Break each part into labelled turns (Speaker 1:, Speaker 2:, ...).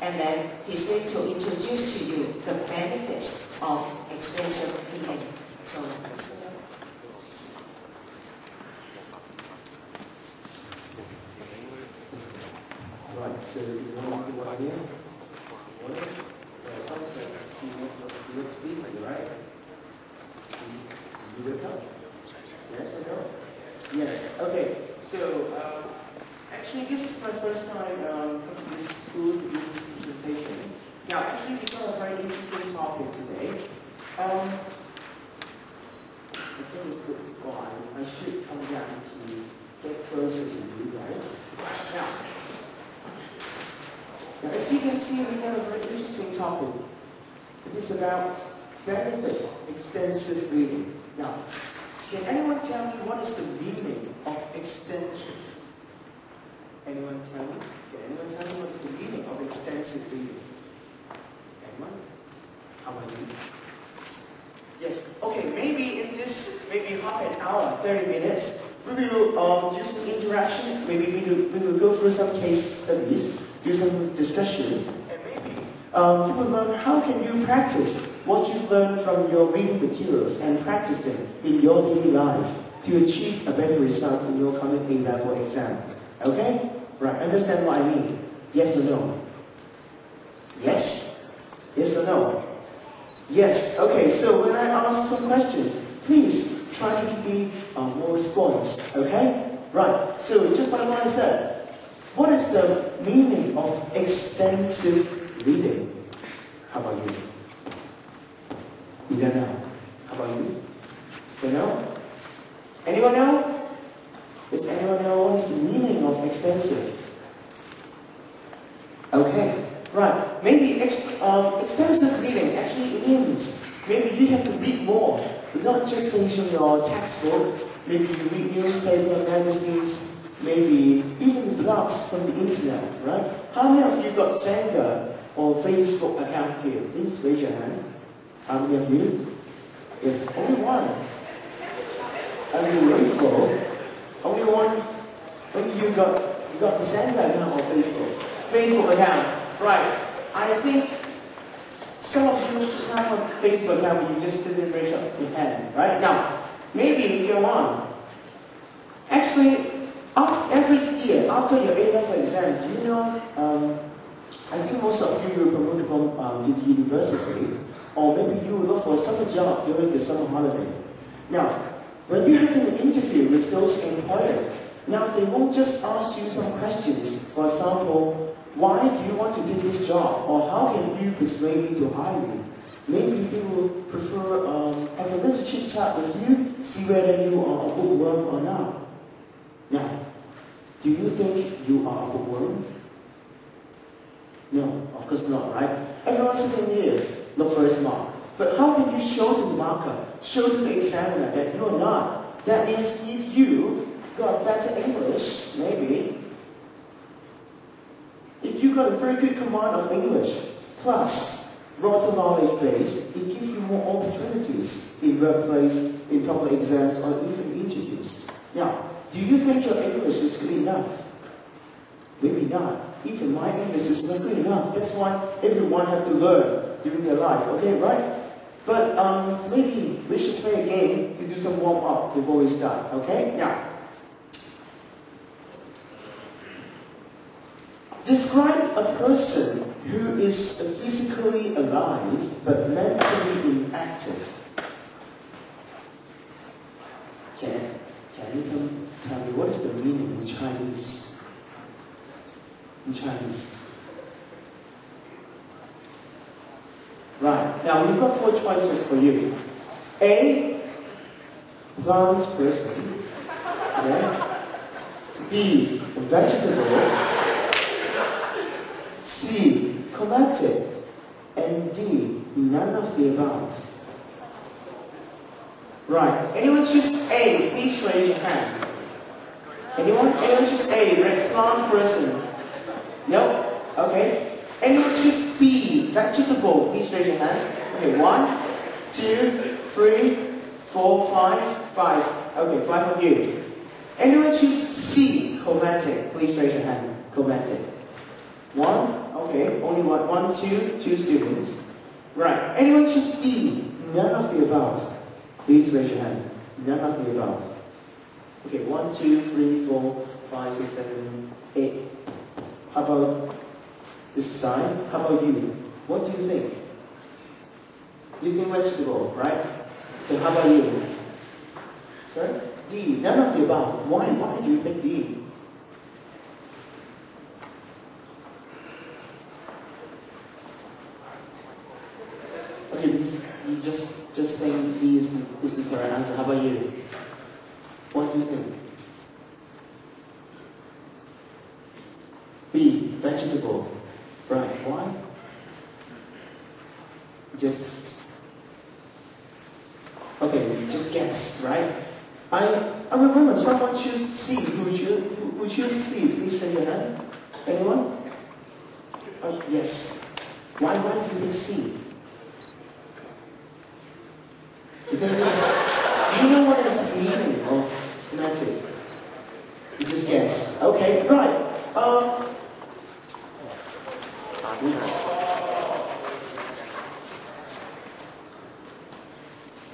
Speaker 1: And then he's going to introduce to you the benefits of extensive reading. So,
Speaker 2: right, so you want to go here? You look sleepy, right? You wake up? Yes or no? Yes. Okay. So actually, this is my first time coming to this school to do this presentation. Now, actually, we've got a very interesting topic today. I think it's good before I should come down to get closer to you guys. Now, as you can see, we have a very interesting topic. It is about benefit of extensive reading. Now, can anyone tell me what is the meaning of extensive? Anyone tell me? Can anyone tell me what is the meaning of extensive reading? Anyone? How about you? Yes. Okay, maybe in this, maybe half an hour, 30 minutes, we will do some interaction. Maybe we will go through some case studies, do some discussion, and maybe you will learn how can you practice what you've learned from your reading materials and practice them in your daily life to achieve a better result in your coming A-level exam. Okay? Right, understand what I mean? Yes or no? Yes? Yes or no? Yes. Okay, so when I ask some questions, please try to give me more response. Okay? Right, so just like what I said, what is the meaning of extensive reading? How about you? You don't know. How about you? Don't know? Anyone know? Does anyone know what is the meaning of extensive? Okay, right. Maybe extensive reading actually means maybe you have to read more, not just things from your textbook. Maybe you read newspaper, magazines, maybe even blogs from the internet, right? How many of you got Xanga or Facebook account here? Please raise your hand. How many of you? Yes, only one. Unbelievable. Only one. Only you got the Xanga account or Facebook account. Right. I think some of you have a Facebook account, but you just didn't raise up your hand. Right? Now, maybe go on. Actually, every year after your A-level exam, do you know, I think most of you will promote from to the university, or maybe you will look for a summer job during the summer holiday. Now, when you're having an interview with those employers, now they won't just ask you some questions. For example, why do you want to do this job? Or how can you persuade me to hire you? Maybe they will prefer have a little chit chat with you, see whether you are a bookworm or not. Now, do you think you are a bookworm? No, of course not, right? Everyone sitting here, look for his mark. But how can you show to the marker, show to the examiner that you are not? That means if you got better English, maybe, if you got a very good command of English, plus broader knowledge base, it gives you more opportunities in workplace, in public exams, or even interviews. Now, do you think your English is good enough? Maybe not. Even my English is not good enough. That's why everyone have to learn during their life. Okay, right? But maybe we should play a game to do some warm-up before we start. Okay? Now, describe a person who is physically alive but mentally inactive. Can you tell me what is the meaning in Chinese? In Chinese. Right. Now we've got 4 choices for you. A, plant person. Okay. B, vegetable. C, comatic. And D, none of the above. Right. Anyone choose A? Please raise your hand. Anyone? Anyone choose A? Right. Plant person. Nope. Okay. Anyone choose B? Vegetable. Please raise your hand. Okay. 1, 2, 3, 4, 5. 5. Okay. 5 of you. Anyone choose C? Chromatic. Please raise your hand. Chromatic. 1. Okay, only one, two students. Right. Anyone choose D? None of the above. Please raise your hand. None of the above. Okay, 1, 2, 3, 4, 5, 6, 7, 8. How about this side? How about you? What do you think? You think vegetable, right? So how about you? Sorry? D. None of the above. Why do you pick D? Okay, you just think D is the correct answer. How about you? What do you think? B. Vegetable. Right. Why? Okay, just guess, right? I remember someone choose C. Who choose C? Please raise your hand. Anyone? Oh, yes. Why did you pick C? Do you know what is the meaning of magic? You just guess. Okay, right.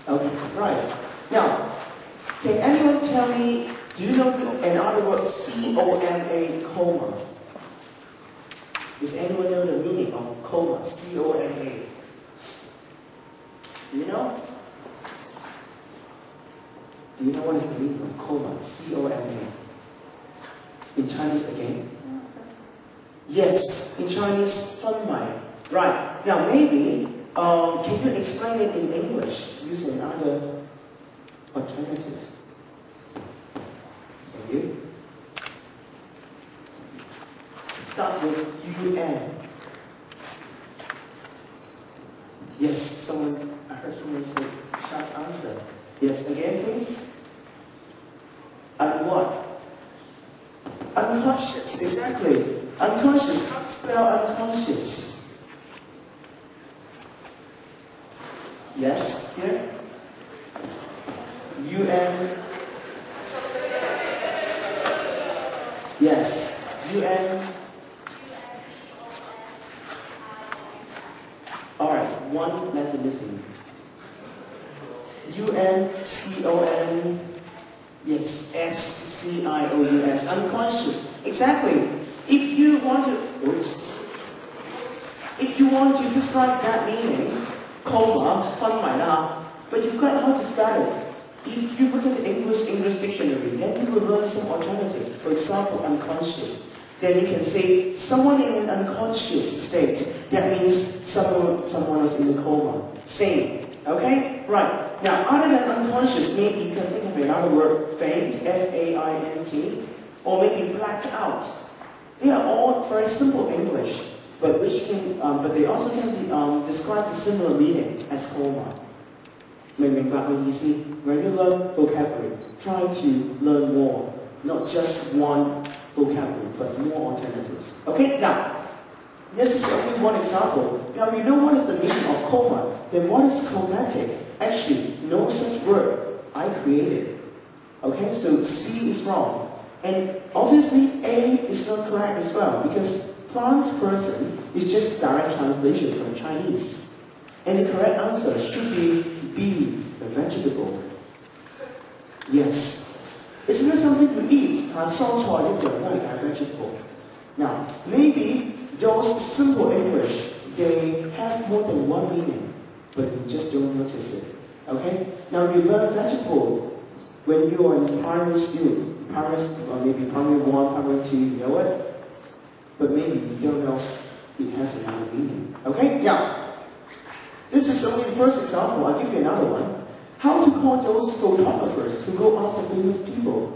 Speaker 2: Okay, right. Now, can anyone tell me, do you know another word, C-O-M-A, coma? Does anyone know the meaning of coma, C-O-M-A? Do you know? Do you know what is the meaning of coma, C-O-M-A? In Chinese again? Yes, in Chinese, 昏迷. Right. Now maybe, can you explain it in English using other alternatives? Can you? Start with UN. Yes, I heard someone say sharp answer. Yes, again please. And what? Unconscious, exactly. Unconscious, how to spell unconscious? Yes, here? UN. Yes, UN. Alright, one letter missing. UNCON. Yes, SCIOUS. Unconscious. Exactly. If you want to describe that meaning, coma, 昏迷啦, but you've got how to spell it. If you look at the English dictionary, then you will learn some alternatives. For example, unconscious. Then you can say someone in an unconscious state. That means someone was in a coma. Same. Okay? Right. Now, other than unconscious, maybe you can think of another word, faint, F-A-I-N-T, or maybe black out. They are all very simple English, but they also can describe the similar meaning as coma. 明唔明白我意思? When you learn vocabulary, try to learn more, not just one vocabulary, but more alternatives. Okay, now, this is only one example. Now, you know what is the meaning of coma, then what is comatic? Actually, no such word. I created. Okay, so C is wrong. And obviously, A is not correct as well, because plant person is just direct translation from Chinese. And the correct answer should be B, the vegetable. Yes. Isn't it something to eat? Vegetable. Now, maybe those simple English, they have more than one meaning, but you just don't notice it. Okay? Now, you learn vegetable when you are in primary school. Or maybe primary 1, primary 2, you know it? But maybe you don't know it has another meaning. Okay? Now, this is only the first example. I'll give you another one. How to call those photographers who go after famous people.